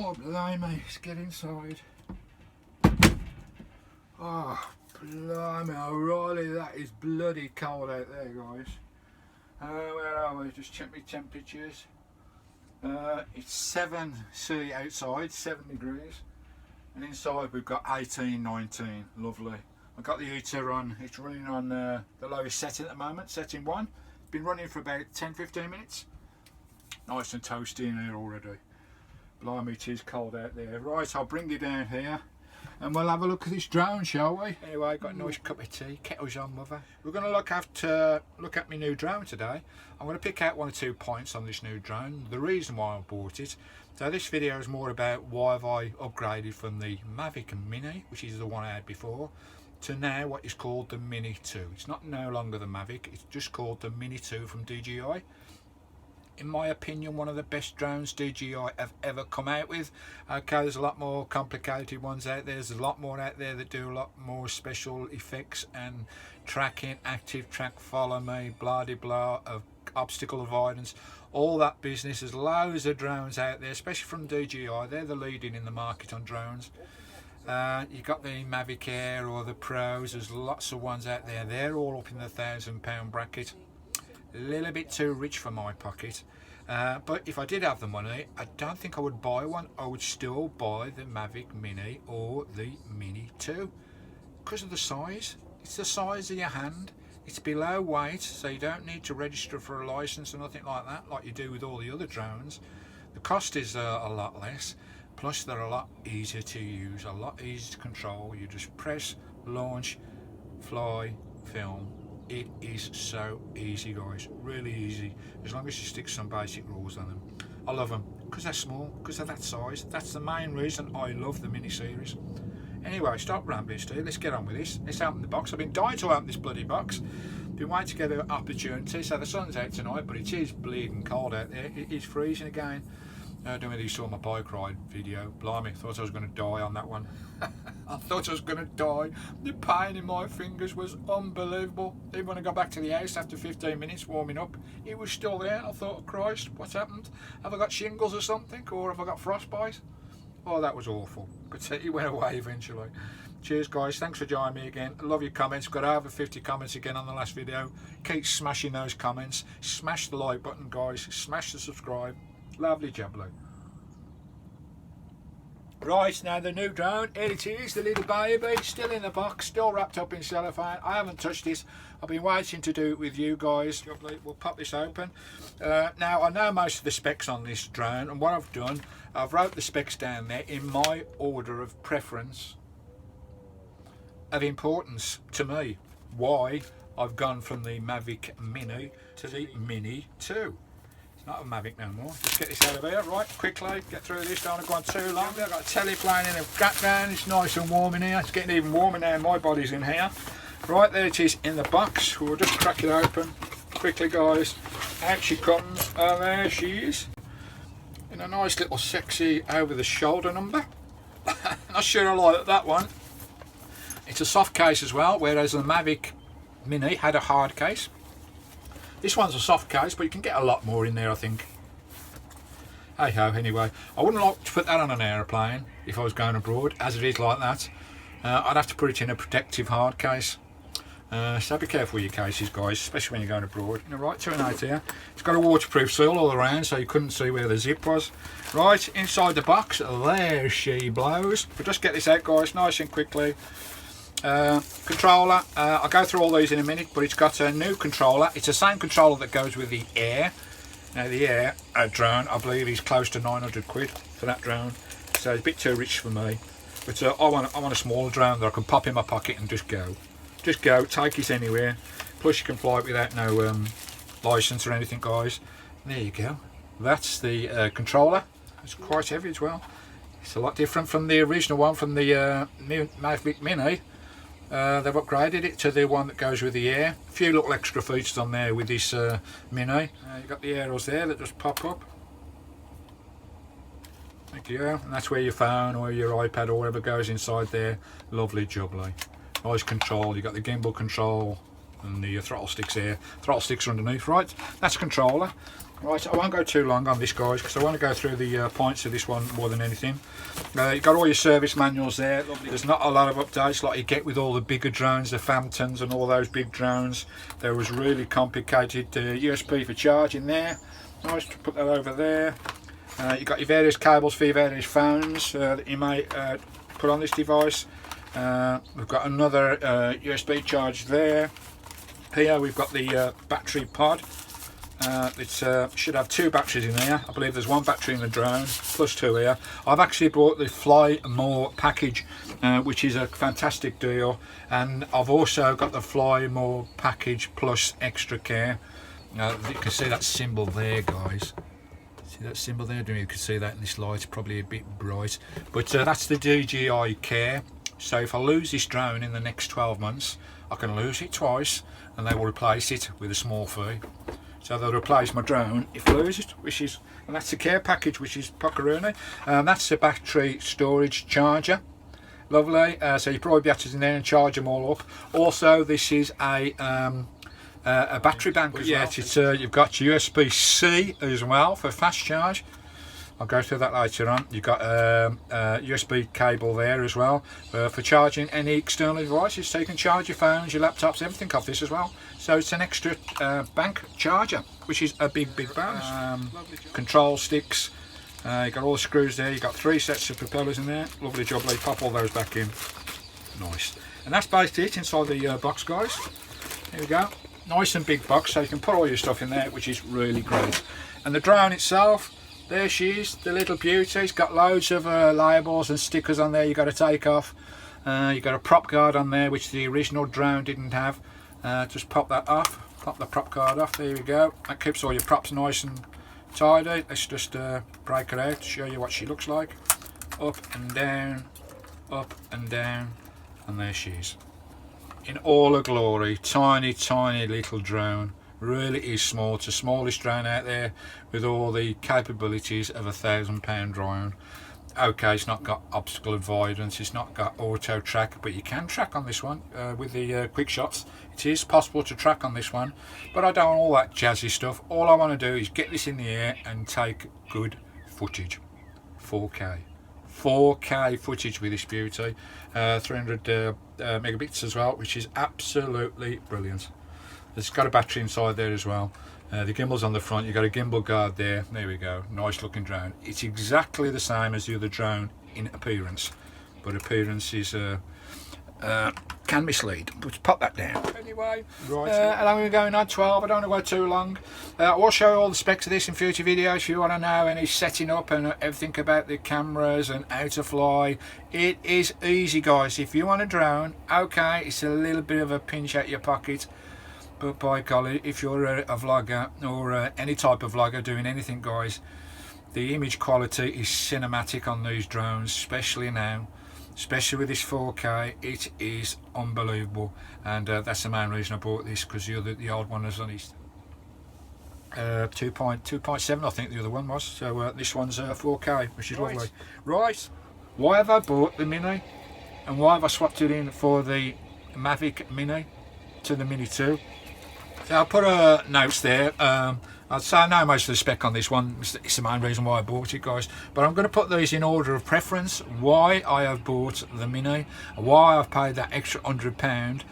Oh, blimey, let's get inside. Oh, blimey, O'Reilly, that is bloody cold out there, guys. Where are we? Just check my temperatures. It's 7 C outside, 7 degrees. And inside we've got 18, 19. Lovely. I've got the heater on. It's running on the lowest setting at the moment, setting 1. It's been running for about 10-15 minutes. Nice and toasty in here already. Blimey, it is cold out there. Right, I'll bring you down here and we'll have a look at this drone, shall we? Anyway, got a nice cup of tea. Kettle's on, mother. We're going to look at my new drone today. I'm going to pick out 1 or 2 points on this new drone, the reason why I bought it. So this video is more about why have I upgraded from the Mavic Mini, which is the one I had before, to now what is called the Mini To. It's not no longer the Mavic, it's just called the Mini To from DJI. In my opinion, one of the best drones DJI have ever come out with. Okay, there's a lot more complicated ones out there. There's a lot more out there that do a lot more special effects and tracking, active track, follow me, blah de blah, of obstacle avoidance, all that business. There's loads of drones out there, especially from DJI. They're the leading in the market on drones. You've got the Mavic Air or the Pros. There's lots of ones out there. They're all up in the £1,000 bracket. A little bit too rich for my pocket, but if I did have the money, I don't think I would buy one. I would still buy the Mavic Mini or the Mini To because of the size. It's the size of your hand. It's below weight, so you don't need to register for a license or nothing like that, like you do with all the other drones. The cost is a lot less, plus they're a lot easier to use, a lot easier to control. You just press, launch, fly, film. It is so easy, guys, really easy, as long as you stick some basic rules on them. I love them because they're small, because they're that size. That's the main reason I love the Mini series. Anyway, stop rambling, Steve. Let's get on with this. Let's open the box. I've been dying to open this bloody box. Been waiting to get an opportunity. So the sun's out tonight, but it is bleeding cold out there. It is freezing again. I don't know whether you saw my bike ride video. Blimey, thought I was going to die on that one. I thought I was going to die. The pain in my fingers was unbelievable. Even when I got back to the house after 15 minutes warming up, it was still there. I thought, Christ, what's happened? Have I got shingles or something? Or have I got frostbite? Oh, that was awful. But it went away eventually. Cheers, guys. Thanks for joining me again. I love your comments. Got over 50 comments again on the last video. Keep smashing those comments. Smash the like button, guys. Smash the subscribe. Lovely jubbly. Right, now the new drone, here it is, the little baby, still in the box, still wrapped up in cellophane. I haven't touched this. I've been waiting to do it with you guys. We'll pop this open. Now, I know most of the specs on this drone, and what I've done, I've wrote the specs down there in my order of preference, of importance to me, why I've gone from the Mavic Mini to the Mini To. Not a Mavic no more. Just get this out of here, right, quickly, get through this, don't want to go on too long. I've got a telly playing in the background, it's nice and warm in here, it's getting even warmer now, my body's in here. Right, there it is in the box, we'll just crack it open, quickly guys, out she comes, and there she is, in a nice little sexy over the shoulder number. Not sure I like that one. It's a soft case as well, whereas the Mavic Mini had a hard case. This one's a soft case, but you can get a lot more in there, I think. Hey ho, anyway. I wouldn't like to put that on an aeroplane if I was going abroad, as it is like that. I'd have to put it in a protective hard case. So be careful with your cases, guys, especially when you're going abroad. Right, to an out here. It's got a waterproof seal all around, so you couldn't see where the zip was. Right, inside the box, there she blows. We'll just get this out, guys, nice and quickly. Controller, I'll go through all these in a minute, but it's got a new controller. It's the same controller that goes with the Air. Now the Air drone, I believe, is close to 900 quid for that drone, so it's a bit too rich for me. But I want a smaller drone that I can pop in my pocket and just go, take it anywhere. Plus you can fly it without no license or anything, guys. There you go. That's the controller. It's quite heavy as well. It's a lot different from the original one from the Mavic Mini. They've upgraded it to the one that goes with the Air. A few little extra features on there with this Mini. You've got the arrows there that just pop up. Thank you. And that's where your phone or your iPad or whatever goes inside there. Lovely jubbly. Nice control. You've got the gimbal control. and the throttle sticks there. Throttle sticks are underneath. Right, that's a controller. Right, I won't go too long on this, guys, because I want to go through the points of this one more than anything. You've got all your service manuals there. Lovely. There's not a lot of updates like you get with all the bigger drones, the Phantoms and all those big drones. There was really complicated USB for charging there. Nice to put that over there. You've got your various cables for your various phones that you may put on this device. We've got another USB charge there. Here we've got the battery pod. It should have 2 batteries in there. I believe there's 1 battery in the drone, plus 2 here. I've actually bought the Fly More package, which is a fantastic deal, and I've also got the Fly More package plus extra care. You can see that symbol there, guys. See that symbol there? You can see that in this light. It's probably a bit bright, but that's the DJI Care. So if I lose this drone in the next 12 months, I can lose it twice, and they will replace it with a small fee. So they'll replace my drone if I lose it, and that's the care package, which is Pokeroonie. That's a battery storage charger. Lovely. So you probably be able to in there and charge them all up. Also, this is a battery bank. Yeah, well. You've got USB-C as well for fast charge. I'll go through that later on. You've got a USB cable there as well for charging any external devices, so you can charge your phones, your laptops, everything off this as well. So it's an extra bank charger, which is a big bonus. Control sticks. You've got all the screws there. You've got 3 sets of propellers in there. Lovely job. They pop all those back in. Nice. And that's basically it inside the box, guys. There we go. Nice and big box, so you can put all your stuff in there, which is really great. And the drone itself, there she is, the little beauty. It's got loads of labels and stickers on there you've got to take off. You've got a prop guard on there, which the original drone didn't have. Just pop that off, pop the prop guard off, there we go. That keeps all your props nice and tidy. Let's just break her out to show you what she looks like. Up and down, and there she is. In all her glory, tiny little drone. Really is small. It's the smallest drone out there with all the capabilities of a £1,000 drone. Okay, it's not got obstacle avoidance, it's not got auto track, but you can track on this one with the quick shots. It is possible to track on this one, but I don't want all that jazzy stuff. All I want to do is get this in the air and take good footage. 4K footage with this beauty. 300 megabits as well, which is absolutely brilliant. It's got a battery inside there as well. The gimbal's on the front. You've got a gimbal guard there. There we go. Nice looking drone. It's exactly the same as the other drone in appearance, but appearance is can mislead. But pop that down. Anyway, right. How long are we going on? 12. I don't want to go too long. I'll show you all the specs of this in future videos if you want to know any setting up and everything about the cameras and how to fly. It is easy, guys. If you want a drone, okay, it's a little bit of a pinch out your pocket. But by golly, if you're a vlogger or any type of vlogger doing anything, guys, the image quality is cinematic on these drones, especially now, especially with this 4K. It is unbelievable, and that's the main reason I bought this, because the old one is on its 2.7, I think the other one was. So this one's 4K, which is lovely. Right, why have I bought the Mini, and why have I swapped it in for the Mavic Mini to the Mini To? So I'll put notes there. I'd say I know most of the spec on this one. It's the main reason why I bought it, guys. But I'm going to put these in order of preference. Why I have bought the Mini, why I've paid that extra £100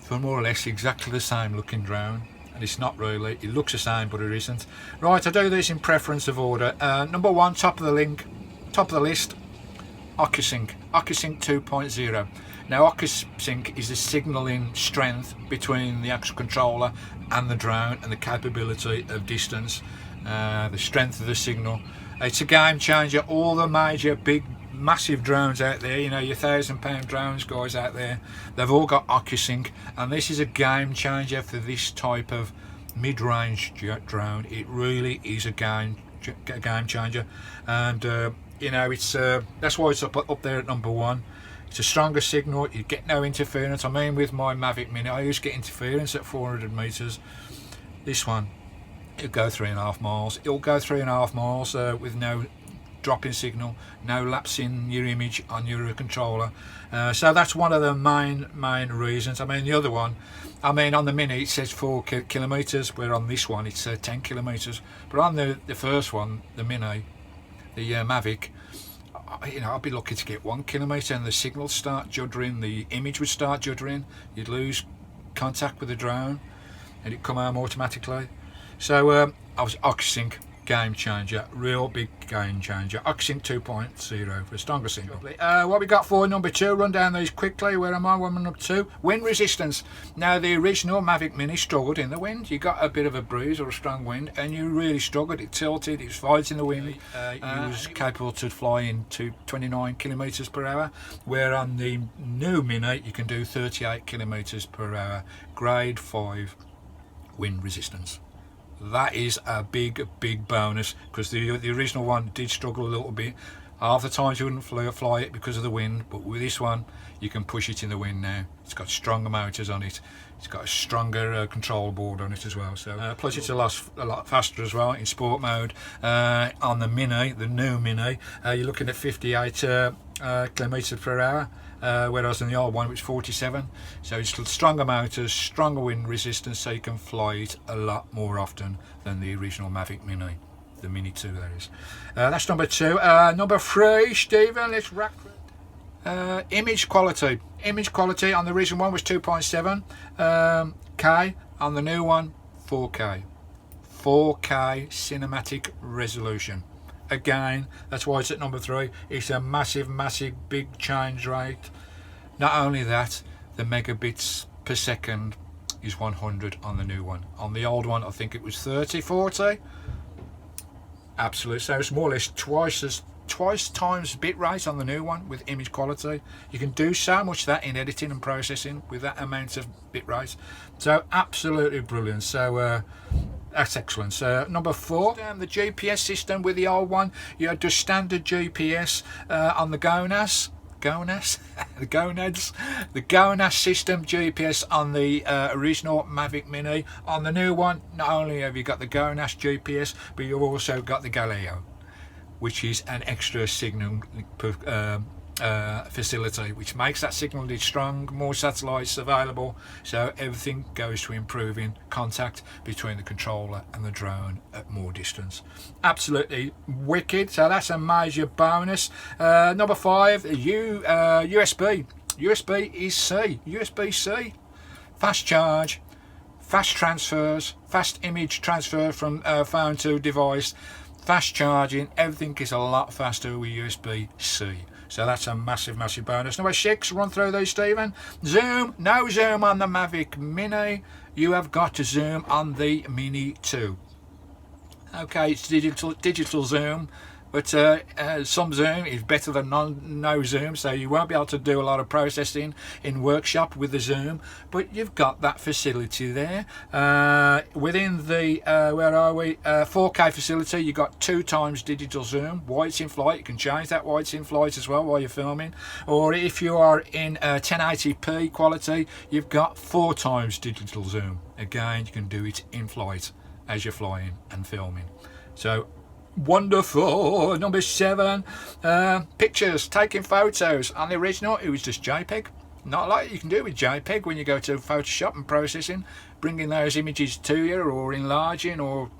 for more or less exactly the same looking drone. And it's not really. It looks the same, but it isn't. Right, I do this in preference of order. Number 1, top of the list, OcuSync 2.0. Now, OcuSync is the signalling strength between the actual controller and the drone, and the capability of distance, the strength of the signal. It's a game changer. All the major big massive drones out there, you know, your £1,000 drones, guys, out there, they've all got OcuSync, and this is a game changer for this type of mid-range drone. It really is a game changer, and you know, it's that's why it's up there at number 1. It's a stronger signal. You get no interference. I mean, with my Mavic Mini, I used to get interference at 400 meters. This one, it'll go 3.5 miles. It'll go 3.5 miles with no drop-in signal, no lapsing your image on your controller. So that's one of the main reasons. I mean, the other one, I mean, on the Mini it says 4 kilometres, where on this one it's 10 kilometres. But on the first one, the Mini, the Mavic, you know, I'd be lucky to get 1 kilometre, and the signal start juddering, the image would start juddering, you'd lose contact with the drone, and it'd come home automatically. So I was OxSync, game changer, real big game changer. OxSync 2.0 for stronger signal. What we got for number 2, run down these quickly. Where am I? One number 2, wind resistance. Now the original Mavic Mini struggled in the wind. You got a bit of a breeze or a strong wind and you really struggled. It tilted, it was fighting the wind. It was capable to fly into 29 kilometres per hour, where on the new Mini you can do 38 kilometres per hour, grade 5 wind resistance. That is a big bonus, because the original one did struggle a little bit. Half the times you wouldn't fly it because of the wind, but with this one you can push it in the wind now. It's got stronger motors on it, it's got a stronger control board on it as well. So plus it's a lot faster as well in sport mode. On the Mini, the new Mini, you're looking at 58 kilometres per hour. Whereas in the old one it was 47. So it's stronger motors, stronger wind resistance, so you can fly it a lot more often than the original Mavic Mini, the Mini 2 that is. That's number 2. Number 3, Stephen, let's rack. Image quality. Image quality on the original one was 2.7 K, on the new one 4K. 4K cinematic resolution. Again, that's why it's at number 3. It's a massive big change rate. Not only that, the megabits per second is 100 on the new one. On the old one I think it was 30-40. Absolutely. So it's more or less twice times bit rate on the new one with image quality. You can do so much that in editing and processing with that amount of bit rate. So absolutely brilliant. So that's excellent. So number 4, the GPS system. With the old one you had just standard GPS on the GONAS the GONAS system GPS on the original Mavic Mini. On the new one, not only have you got the GONAS GPS, but you've also got the Galileo, which is an extra signal facility, which makes that signal strong, more satellites available, so everything goes to improving contact between the controller and the drone at more distance. Absolutely wicked. So that's a major bonus. Number 5, USB is C. USB-C, fast charge, fast transfers, fast image transfer from phone to device, fast charging. Everything is a lot faster with USB-C. So that's a massive bonus. Number 6, run through these, Stephen. Zoom. No zoom on the Mavic Mini. You have got to zoom on the Mini 2. Okay, it's digital zoom, but some zoom is better than no zoom, so you won't be able to do a lot of processing in workshop with the zoom, but you've got that facility there. Within the 4K facility, you've got 2 times digital zoom while it's in flight. You can change that while it's in flight as well while you're filming, or if you are in 1080p quality, you've got 4 times digital zoom. Again, you can do it in flight as you're flying and filming. So wonderful. Number 7, pictures, taking photos. On the original it was just JPEG, not like you can do with JPEG when you go to Photoshop and processing, bringing those images to you, or enlarging, or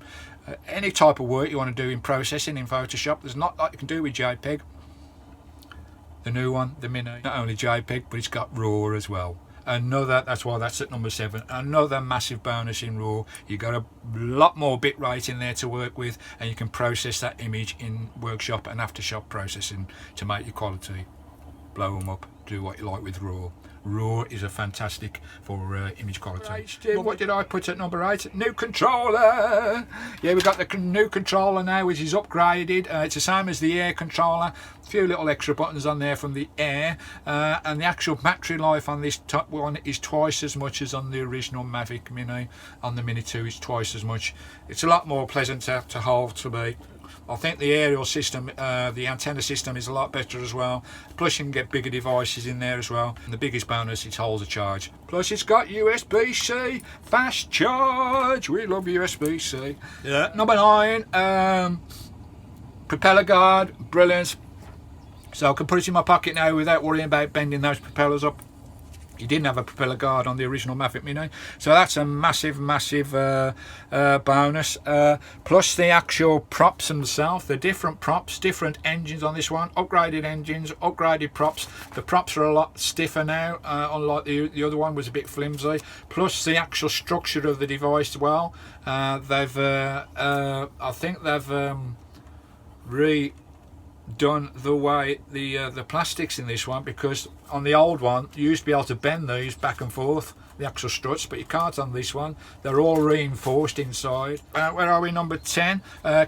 any type of work you want to do in processing in Photoshop. There's not like you can do with JPEG. The new one, the Mini, not only JPEG, but it's got RAW as well. That's why that's at number 7. Another massive bonus in RAW. You got a lot more bit rate in there to work with, and you can process that image in workshop and aftershop processing to make your quality, blow them up, do what you like with RAW. RAW is a fantastic for image quality. Right, what did I put at number 8? New controller. Yeah, we've got the new controller now, which is upgraded. It's the same as the Air controller. A few little extra buttons on there from the Air, and the actual battery life on this top one is twice as much as on the original Mavic Mini. On the Mini 2 it's twice as much. It's a lot more pleasant to hold to be. I think the aerial system, the antenna system is a lot better as well. Plus you can get bigger devices in there as well. And the biggest bonus, it holds a charge. Plus it's got USB-C, fast charge. We love USB-C. Yeah. Number 9, Propeller guard, brilliant. So I can put it in my pocket now without worrying about bending those propellers up. You didn't have a propeller guard on the original Mavic Mini, so that's a massive bonus. Plus the actual props themselves, the different props, different engines on this one, upgraded engines, upgraded props. The props are a lot stiffer now, unlike the other one was a bit flimsy. Plus the actual structure of the device as well. I think they've redone the way the plastics in this one, because on the old one you used to be able to bend these back and forth, the actual struts, but you can't on this one. They're all reinforced inside. Where are we? Number 10.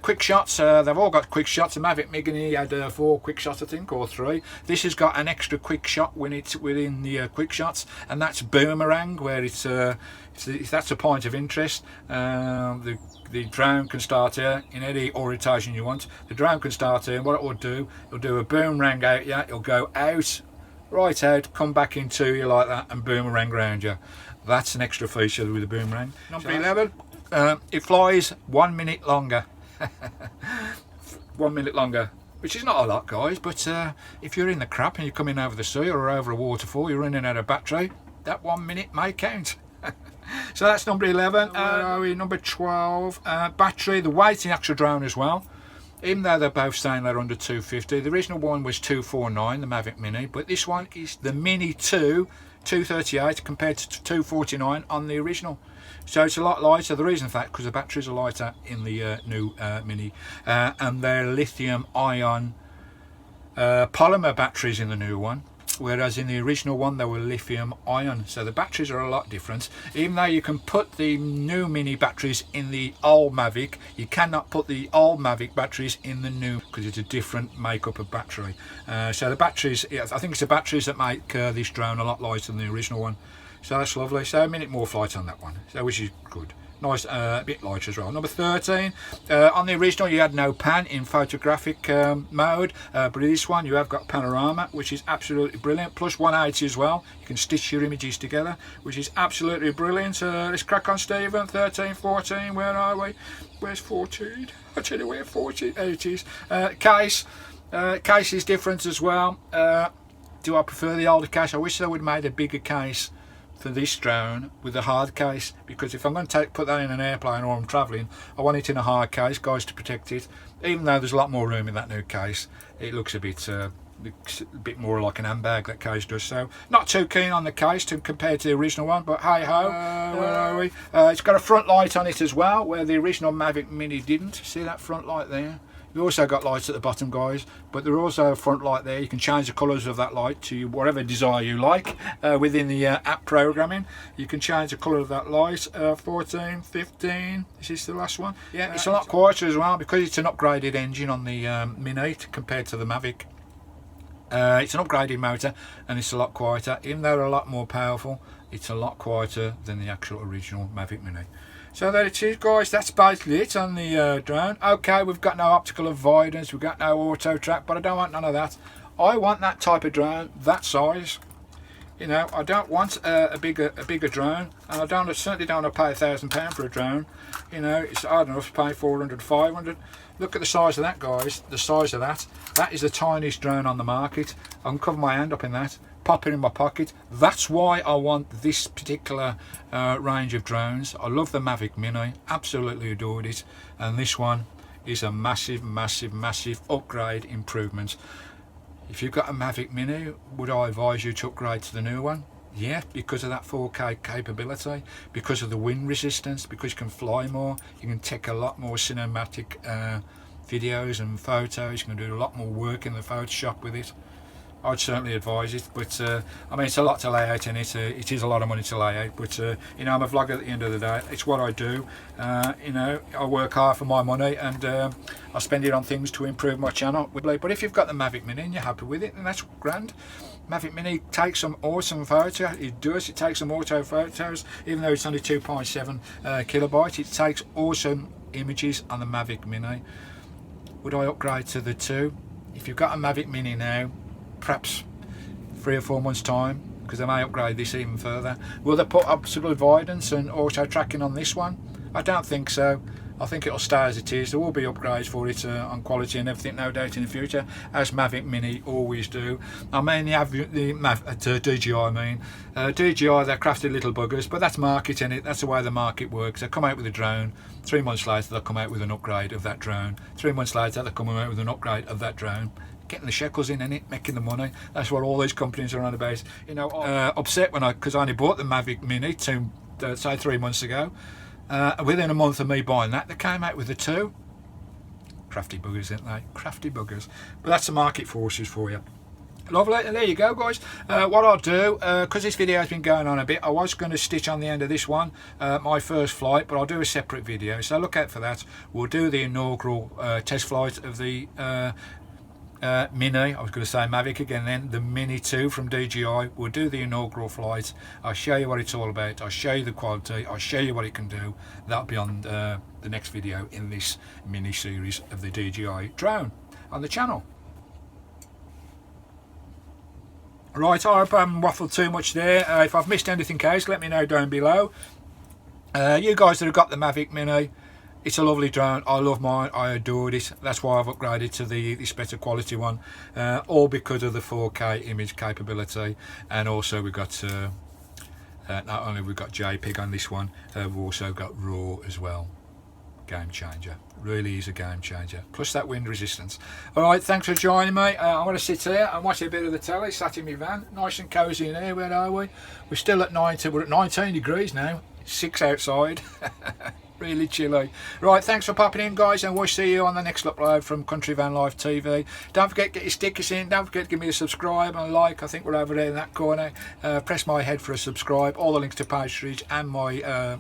Quick shots. They've all got quick shots. The Mavic Mini had 4 quick shots, I think, or 3. This has got an extra quick shot within the quick shots, and that's boomerang, where that's a point of interest. The drone can start here in any orientation you want. The drone can start here, and what it will do, it'll do a boomerang out. Yeah, it'll go out, right out, come back into you like that, and boomerang around you. That's an extra feature with the boomerang. Number 11, it flies 1 minute longer. 1 minute longer, which is not a lot, guys, but if you're in the crap and you're coming over the sea or over a waterfall, you're running out of battery, that 1 minute may count. So that's number 11. Number 12, battery, the weight in the actual drone as well. Even though they're both saying they're under 250, the original one was 249, the Mavic Mini, but this one is the Mini To, 238 compared to 249 on the original. So it's a lot lighter. The reason for that, because the batteries are lighter in the new Mini, and they're lithium ion polymer batteries in the new one, whereas in the original one they were lithium ion. So the batteries are a lot different. Even though you can put the new Mini batteries in the old Mavic, you cannot put the old Mavic batteries in the new, because it's a different makeup of battery. So the batteries, I think it's the batteries that make this drone a lot lighter than the original one. So that's lovely. So a minute more flight on that one, so which is good. Nice, a bit lighter as well. Number 13, on the original you had no pan in photographic mode, but in this one you have got panorama, which is absolutely brilliant, plus 180 as well. You can stitch your images together, which is absolutely brilliant. Let's crack on, Stephen. 13, 14, where are we? Where's 14? I tell you where 14, there it is. Case is different as well. Do I prefer the older case? I wish they would have made a bigger case for this drone with a hard case, because if I'm going to put that in an airplane or I'm travelling, I want it in a hard case, guys, to protect it. Even though there's a lot more room in that new case, it looks a bit more like an handbag, that case does. So not too keen on the case compared to the original one, but hey ho. Where are we? It's got a front light on it as well, where the original Mavic Mini didn't. See that front light there? You've also got lights at the bottom, guys, but there's also a front light there. You can change the colours of that light to whatever desire you like within the app programming. You can change the colour of that light. 14, 15, this is the last one. Yeah, it's a lot quieter as well, because it's an upgraded engine on the Mini compared to the Mavic. It's an upgraded motor, and it's a lot quieter. Even though they're a lot more powerful, it's a lot quieter than the actual original Mavic Mini. So there it is, guys. That's basically it on the drone. Okay, we've got no optical avoidance, we've got no auto track, but I don't want none of that. I want that type of drone, that size. You know, I don't want a bigger drone, and I certainly don't want to pay £1,000 for a drone. You know, it's hard enough to pay 400, 500. Look at the size of that, guys. The size of that. That is the tiniest drone on the market. I can cover my hand up in that, pop it in my pocket. That's why I want this particular range of drones. I love the Mavic Mini, absolutely adored it, and this one is a massive upgrade improvement. If you've got a Mavic Mini, would I advise you to upgrade to the new one? Yeah, because of that 4K capability, because of the wind resistance, because you can fly more, you can take a lot more cinematic videos and photos, you can do a lot more work in the Photoshop with it. I'd certainly advise it, but I mean, it's a lot to lay out in it. It is a lot of money to lay out, but you know, I'm a vlogger at the end of the day. It's what I do. You know, I work hard for my money, and I spend it on things to improve my channel. But if you've got the Mavic Mini and you're happy with it, then that's grand. Mavic Mini takes some awesome photos. It does. It takes some auto photos, even though it's only 2.7 kilobyte. It takes awesome images on the Mavic Mini. Would I upgrade to the 2? If you've got a Mavic Mini now, perhaps 3 or 4 months time, because they may upgrade this even further. Will they put optical avoidance and auto tracking on this one? I don't think so. I think it'll stay as it is. There will be upgrades for it on quality and everything, no doubt, in the future, as Mavic Mini always do. I mean, you have the DJI, I mean. DJI, they're crafty little buggers, but that's marketing it. That's the way the market works. They come out with a drone, 3 months later they'll come out with an upgrade of that drone. 3 months later they'll come out with an upgrade of that drone. Getting the shekels in it, making the money. That's what all these companies are on about. You know, upset because I only bought the Mavic Mini say 3 months ago. Within a month of me buying that, they came out with the 2. Crafty buggers, aren't they? Crafty buggers. But that's the market forces for you. Lovely, and there you go, guys. What I'll do, because this video has been going on a bit, I was going to stitch on the end of this one my first flight, but I'll do a separate video, so look out for that. We'll do the inaugural test flight of the Mini, I was going to say Mavic again then, the Mini 2 from DJI. We'll do the inaugural flight. I'll show you what it's all about. I'll show you the quality. I'll show you what it can do. That'll be on the next video in this mini series of the DJI drone on the channel. Right, I hope I haven't waffled too much there. If I've missed anything else, let me know down below. You guys that have got the Mavic Mini, it's a lovely drone. I love mine. I adored it. That's why I've upgraded to this better quality one, all because of the 4K image capability, and also we've got not only we've got JPEG on this one, we've also got RAW as well. Game changer. Really is a game changer. Plus that wind resistance. All right, thanks for joining me. I'm going to sit here and watch a bit of the telly. Sat in my van, nice and cosy in here. Where are we? We're still at 19. We're at 19 degrees now. 6 outside. Really chilly. Right, thanks for popping in, guys, and we'll see you on the next upload from Country Vanlife TV. Don't forget to get your stickers in. Don't forget to give me a subscribe and a like. I think we're over there in that corner. Press my head for a subscribe. All the links to Postage and my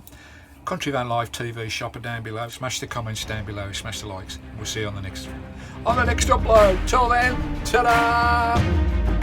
Country Vanlife TV shop are down below. Smash the comments down below. Smash the likes. We'll see you on the next upload. Till then, ta-da!